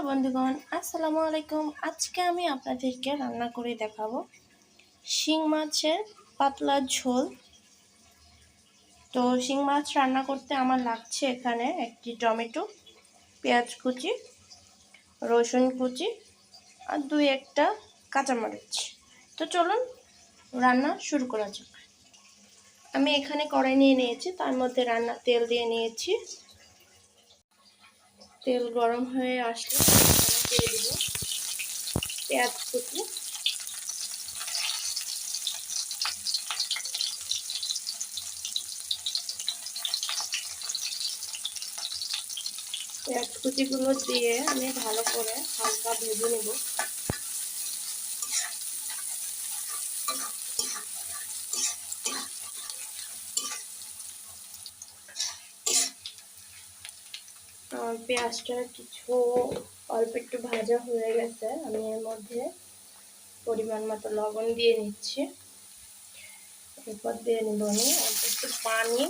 Hello বন্ধুগণ, আসসালামু আলাইকুম। আজকে আমি আপনাদেরকে রান্না করে দেখাবো শিং মাছের পাতলা ঝোল। তো শিং মাছ রান্না করতে আমার লাগছে এখানে একটি টমেটো, পেঁয়াজ কুচি, রসুন কুচি আর দুই একটা কাঁচামরিচ। তো চলুন রান্না শুরু করা যাক। আমি এখানে কড়াই নিয়ে নিয়েছি, তার মধ্যে রান্নার তেল দিয়ে নিয়েছি। তেল গরম হয়ে আসলে দিয়ে দিব পেঁয়াজ কুচি, পেঁয়াজ কুচিগুলো দিয়ে আমি ভালো করে হালকা ভেজে নেব। পেঁয়াজটা কিছু অল্প একটু ভাজা হয়ে গেছে, আমি এর মধ্যে পরিমাণ মতো লবণ দিয়ে নিচ্ছি। এরপর দিয়ে নেব আমি অল্প একটু পানি,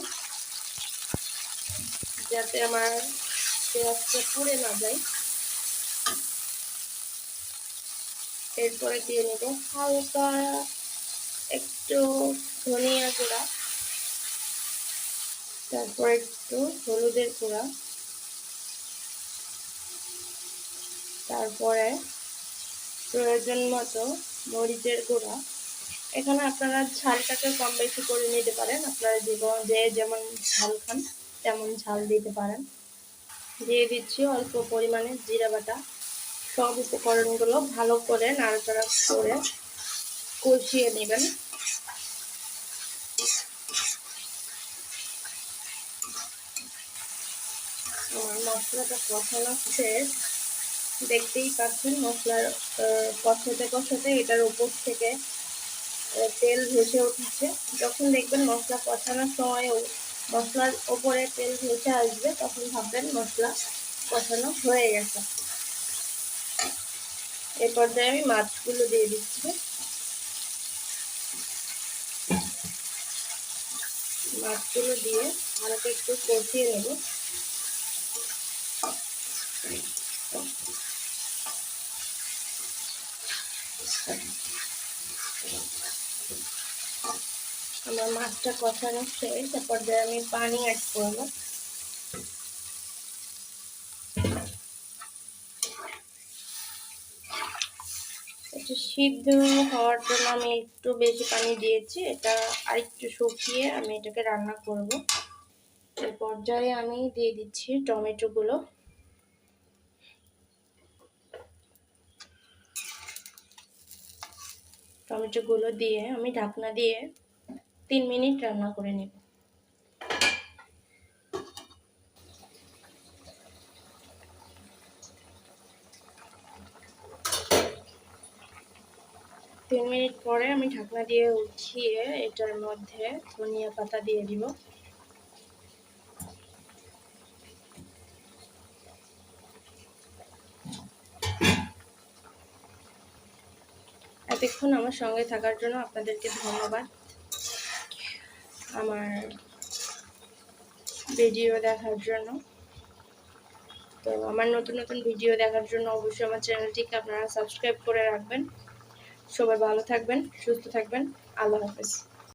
যাতে আমার পেঁয়াজটা পুড়ে না যায়। এরপরে দিয়ে নেব হালকা একটু ধনিয়া গুঁড়া, তারপর একটু হলুদের গুঁড়া, তারপরে প্রয়োজন মতো মরিচের গুঁড়া। এখানে আপনারা ঝালটাকে কম বেশি করে নিতে পারেন, আপনারা যে যেমন ঝাল খান তেমন ঝাল দিতে পারেন। দিয়ে দিচ্ছি অল্প পরিমাণে জিরা বাটা। সব উপকরণগুলো ভালো করে নাড়াচাড়া করে কষিয়ে নেবেন। আমার মশলাটা কষানো শেষ, দেখতেই পাচ্ছেন মশলার কষাতে কষাতে এটার উপর থেকে তেল ভেসে উঠেছে। যখন দেখবেন মশলা কষানোর সময়ও মশলার ওপরে তেল ভেসে আসবে, তখন ভাববেন মশলা কষানো হয়ে গেছে। এ পর্যায়ে আমি মাছগুলো দিয়ে দিচ্ছি। মাছগুলো দিয়ে হালকা একটু কষিয়ে নেব। আমার মাছটা কষানো শেষ, এ পর্যায়ে আমি পানি অ্যাড করব। এটা সিদ্ধ হওয়ার জন্য আমি একটু বেশি পানি দিয়েছি, এটা আরেকটু শুকিয়ে আমি এটাকে রান্না করব। এই পর্যায়ে আমি দিয়ে দিচ্ছি টমেটোগুলো। টমেটোগুলো দিয়ে আমি ঢাকনা দিয়ে 3 মিনিট রান্না করে নেব। তিন মিনিট পরে আমি ঢাকনা দিয়ে উঠিয়ে এটার মধ্যে ধনিয়া পাতা দিয়ে দিব। এতক্ষণ আমার সঙ্গে থাকার জন্য আপনাদেরকে ধন্যবাদ। আমার ভিডিও দেখার জন্য। তো আমার নতুন নতুন ভিডিও দেখার জন্য অবশ্যই আমার চ্যানেলটিকে আপনারা সাবস্ক্রাইব করে রাখবেন। সবাই ভালো থাকবেন, সুস্থ থাকবেন। আল্লাহ হাফেজ।